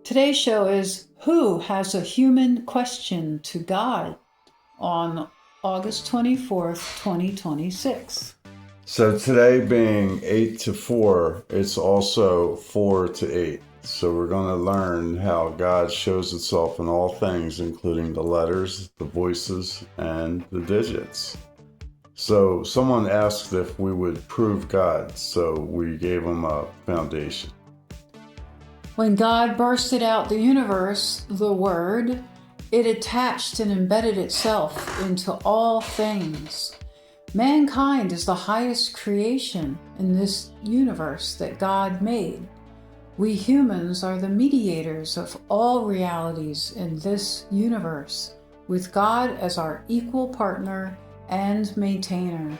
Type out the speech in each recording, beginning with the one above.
Today's show is Who Has a Human Question to God on August 24th, 2026. So today being 8 to 4, it's also 4 to 8. So we're going to learn how God shows itself in all things, including the letters, the voices, and the digits. So someone asked if we would prove God, so we gave them a foundation. When God bursted out the universe, the Word, it attached and embedded itself into all things. Mankind is the highest creation in this universe that God made. We humans are the mediators of all realities in this universe, with God as our equal partner and maintainer.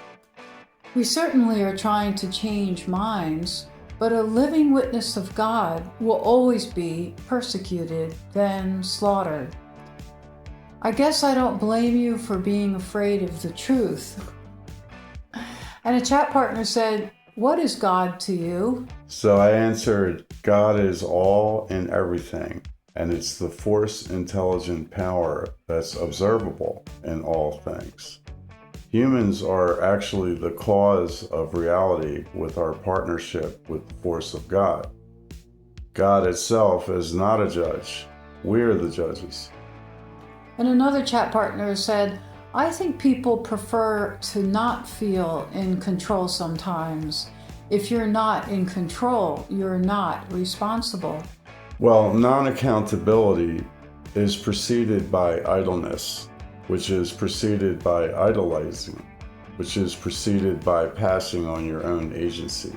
We certainly are trying to change minds, but a living witness of God will always be persecuted, then slaughtered. I guess I don't blame you for being afraid of the truth. And a chat partner said, "What is God to you?" So I answered, God is all and everything, and it's the force, intelligent power that's observable in all things. Humans are actually the cause of reality with our partnership with the force of God. God itself is not a judge. We're the judges. And another chat partner said, "I think people prefer to not feel in control sometimes. If you're not in control, you're not responsible." Well, non-accountability is preceded by idleness, which is preceded by idolizing, which is preceded by passing on your own agency.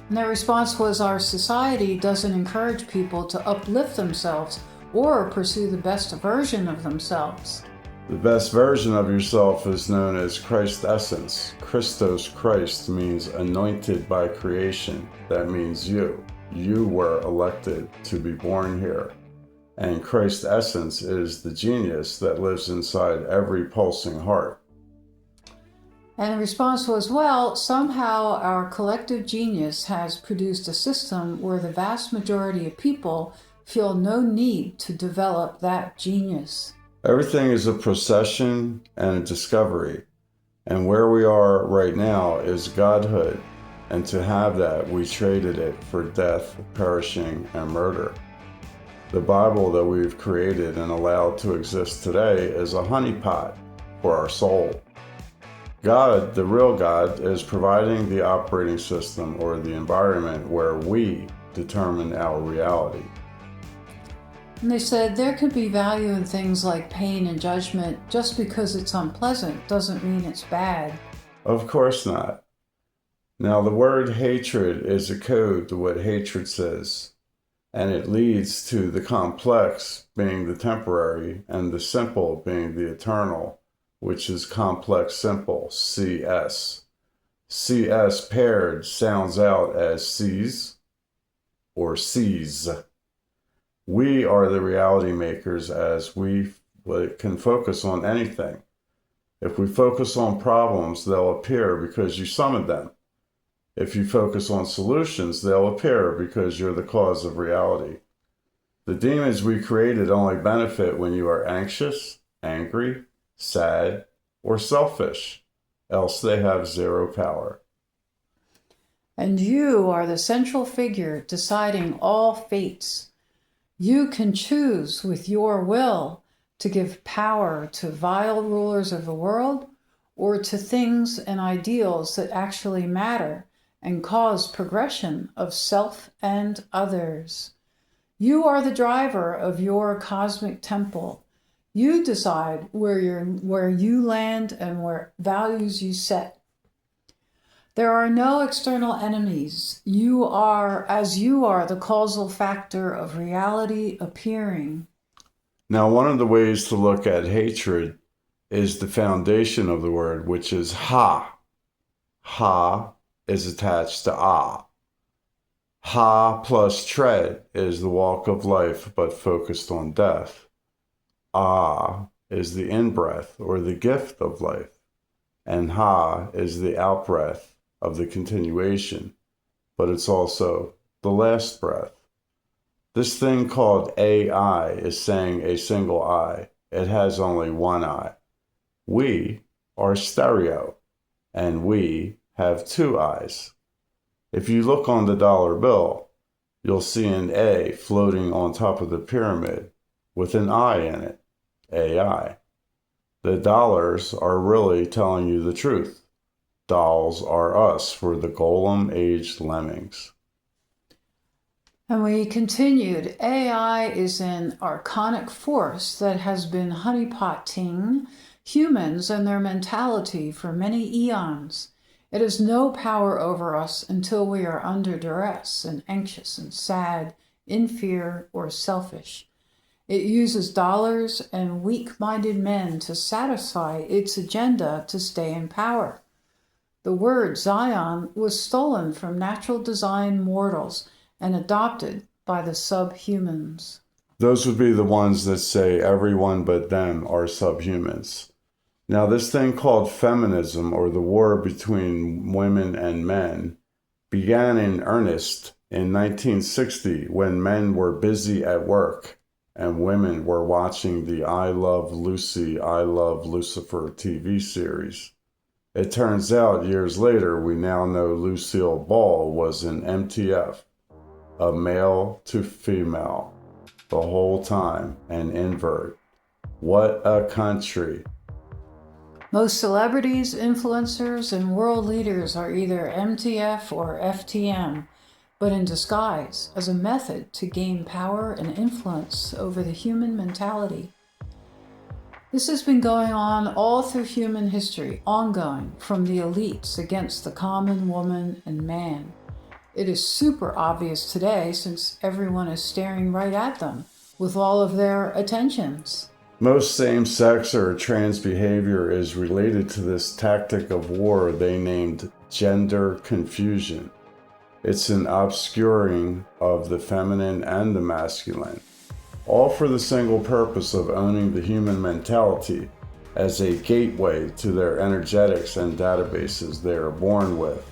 And their response was, our society doesn't encourage people to uplift themselves or pursue the best version of themselves. The best version of yourself is known as Christ essence. Christos, Christ, means anointed by creation. That means you. You were elected to be born here. And Christ essence is the genius that lives inside every pulsing heart. And the response was, well, somehow our collective genius has produced a system where the vast majority of people feel no need to develop that genius. Everything is a procession and a discovery. And where we are right now is godhood. And to have that, we traded it for death, perishing, and murder. The Bible that we've created and allowed to exist today is a honeypot for our soul. God, the real God, is providing the operating system or the environment where we determine our reality. And they said there could be value in things like pain and judgment. Just because it's unpleasant doesn't mean it's bad. Of course not. Now, the word hatred is a code to what hatred says. And it leads to the complex being the temporary and the simple being the eternal, which is complex simple, CS. CS paired sounds out as sees or sees. We are the reality makers as we can focus on anything. If we focus on problems, they'll appear because you summoned them. If you focus on solutions, they'll appear because you're the cause of reality. The demons we created only benefit when you are anxious, angry, sad, or selfish, else they have zero power. And you are the central figure deciding all fates. You can choose with your will to give power to vile rulers of the world or to things and ideals that actually matter and cause progression of self and others. You are the driver of your cosmic temple. You decide where you land and where values you set. There are no external enemies. You are the causal factor of reality appearing. Now, one of the ways to look at hatred is the foundation of the word, which is ha. Ha is attached to ah. Ha plus tread is the walk of life, but focused on death. Ah is the in-breath or the gift of life. And ha is the out-breath of the continuation, but it's also the last breath. This thing called AI is saying a single eye. It has only one eye. We are stereo, and we have two eyes. If you look on the dollar bill, you'll see an A floating on top of the pyramid with an I in it, AI. The dollars are really telling you the truth. Dolls are us for the golem-aged lemmings. And we continued, AI is an archonic force that has been honeypotting humans and their mentality for many eons. It has no power over us until we are under duress and anxious and sad, in fear, or selfish. It uses dollars and weak-minded men to satisfy its agenda to stay in power. The word Zion was stolen from natural design mortals and adopted by the subhumans. Those would be the ones that say everyone but them are subhumans. Now, this thing called feminism, or the war between women and men, began in earnest in 1960 when men were busy at work and women were watching the I Love Lucy, I Love Lucifer TV series. It turns out years later we now know Lucille Ball was an MTF, a male to female, the whole time, an invert. What a country. Most celebrities, influencers, and world leaders are either MTF or FTM, but in disguise as a method to gain power and influence over the human mentality. This has been going on all through human history, ongoing, from the elites against the common woman and man. It is super obvious today since everyone is staring right at them with all of their attentions. Most same-sex or trans behavior is related to this tactic of war they named gender confusion. It's an obscuring of the feminine and the masculine, all for the single purpose of owning the human mentality as a gateway to their energetics and databases they are born with.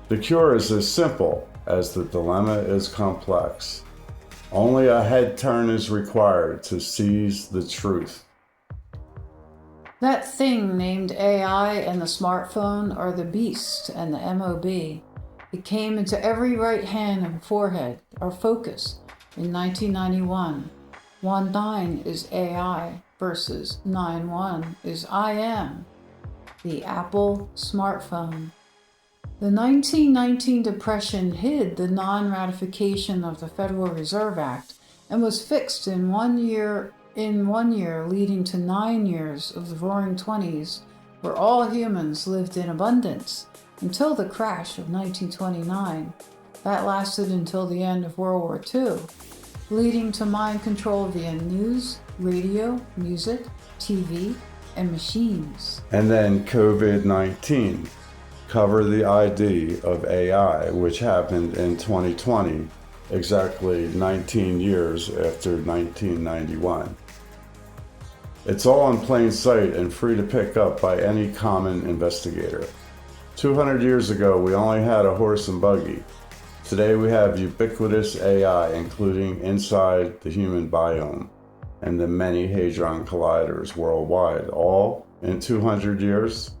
The cure is as simple as the dilemma is complex. Only a head turn is required to seize the truth. That thing named AI and the smartphone are the beast and the MOB. It came into every right hand and forehead, our focus, in 1991. 1.9 is AI versus 9.1 is I am, the Apple smartphone. The 1919 Depression hid the non-ratification of the Federal Reserve Act and was fixed in 1 year, leading to 9 years of the Roaring Twenties, where all humans lived in abundance, until the crash of 1929. That lasted until the end of World War II, leading to mind control via news, radio, music, TV, and machines. And then COVID-19. Cover the ID of AI, which happened in 2020, exactly 19 years after 1991. It's all in plain sight and free to pick up by any common investigator. 200 years ago, we only had a horse and buggy. Today we have ubiquitous AI, including inside the human biome and the many hadron colliders worldwide, all in 200 years.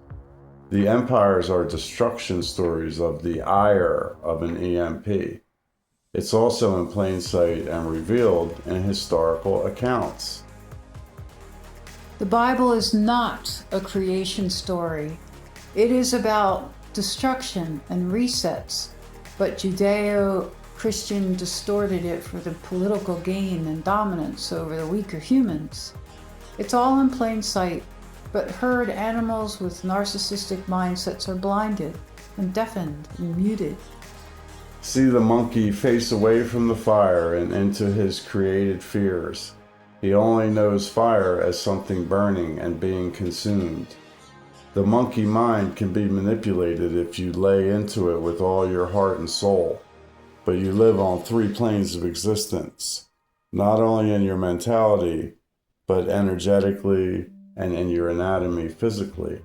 The empires are destruction stories of the ire of an EMP. It's also in plain sight and revealed in historical accounts. The Bible is not a creation story. It is about destruction and resets, but Judeo-Christian distorted it for the political gain and dominance over the weaker humans. It's all in plain sight, but herd animals with narcissistic mindsets are blinded and deafened and muted. See the monkey face away from the fire and into his created fears. He only knows fire as something burning and being consumed. The monkey mind can be manipulated if you lay into it with all your heart and soul, but you live on 3 planes of existence, not only in your mentality, but energetically and in your anatomy physically.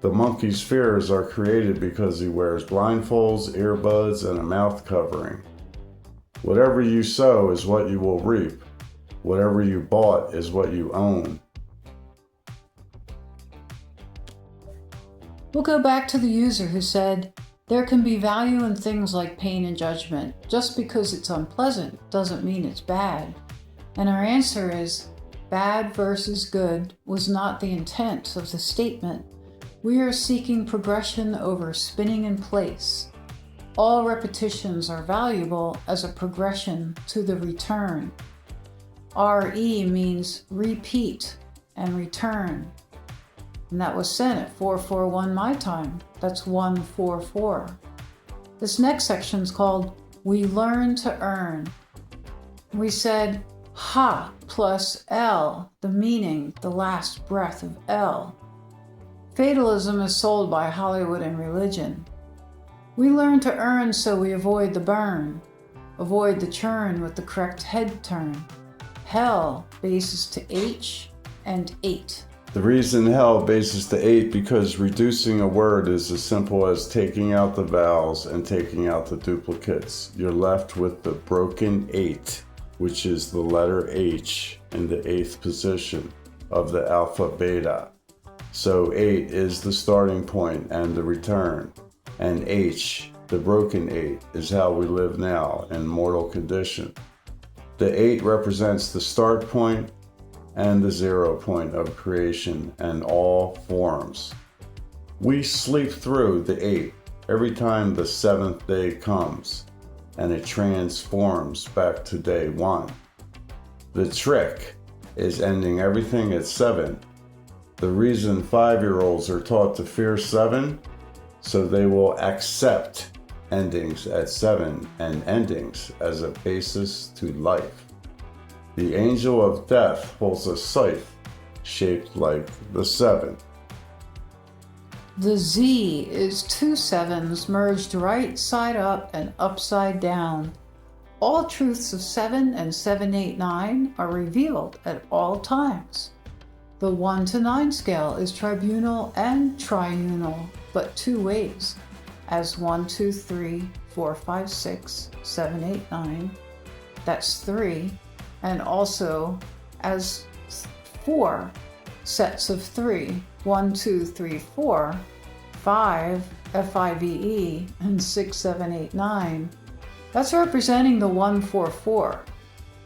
The monkey's fears are created because he wears blindfolds, earbuds, and a mouth covering. Whatever you sow is what you will reap. Whatever you bought is what you own. We'll go back to the user who said, there can be value in things like pain and judgment. Just because it's unpleasant doesn't mean it's bad. And our answer is, bad versus good was not the intent of the statement. We are seeking progression over spinning in place. All repetitions are valuable as a progression to the return. RE means repeat and return. And that was sent at 441 my time. That's 144. This next section is called We Learn to Earn. We said Ha plus L, the meaning, the last breath of L. Fatalism is sold by Hollywood and religion. We learn to earn so we avoid the burn, avoid the churn with the correct head turn. Hell bases to H and 8. The reason hell bases to 8 because reducing a word is as simple as taking out the vowels and taking out the duplicates. You're left with the broken 8, which is the letter H in the 8th position of the alpha beta. So 8 is the starting point and the return. And H, the broken 8, is how we live now in mortal condition. The 8 represents the start point and the 0 point of creation and all forms. We sleep through the 8 every time the 7th day comes, and it transforms back to day 1. The trick is ending everything at 7. The reason 5-year-olds are taught to fear 7, so they will accept endings at 7 and endings as a basis to life. The angel of death holds a scythe shaped like the 7. The Z is 2 7s merged right side up and upside down. All truths of 7 and 7, 8, 9 are revealed at all times. The 1 to 9 scale is tribunal and triunal, but 2 ways, as 1, 2, 3, 4, 5, 6, 7, 8, 9. That's 3. And also as 4 sets of 3, 1, 2, 3, 4, 5, FIVE, and 6, 7, 8, 9. That's representing the 144,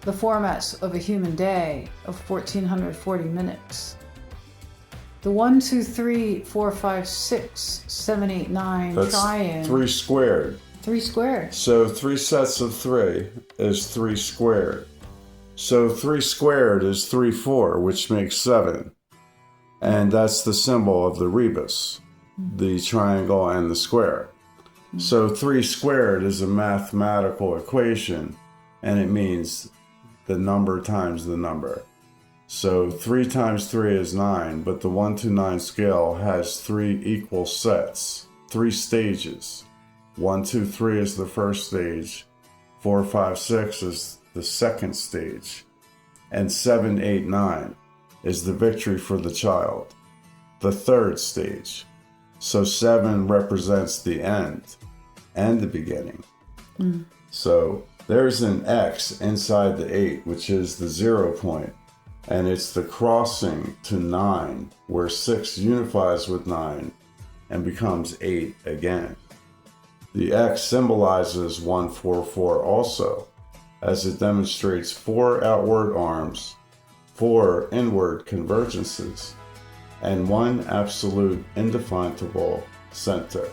the formats of a human day of 1440 minutes. The 1, 2, 3, 4, 5, 6, 7, 8, 9 That's triangle. 3 squared. 3 squared. So 3 sets of 3 is 3 squared. So 3 squared is 3, 4, which makes 7. And that's the symbol of the rebus, the triangle and the square. So 3 squared is a mathematical equation, and it means the number times the number. So 3 times 3 is 9, but the 1 to 9 scale has 3 equal sets, 3 stages. 1, 2, 3 is the first stage, 4, 5, 6 is the second stage, and 7, 8, 9 is the victory for the child, the third stage. So 7 represents the end and the beginning. So there's an X inside the 8, which is the 0 point, and it's the crossing to 9, where 6 unifies with 9 and becomes 8 again. The X symbolizes 144 also, as it demonstrates 4 outward arms, 4 inward convergences, and 1 absolute indefinable center.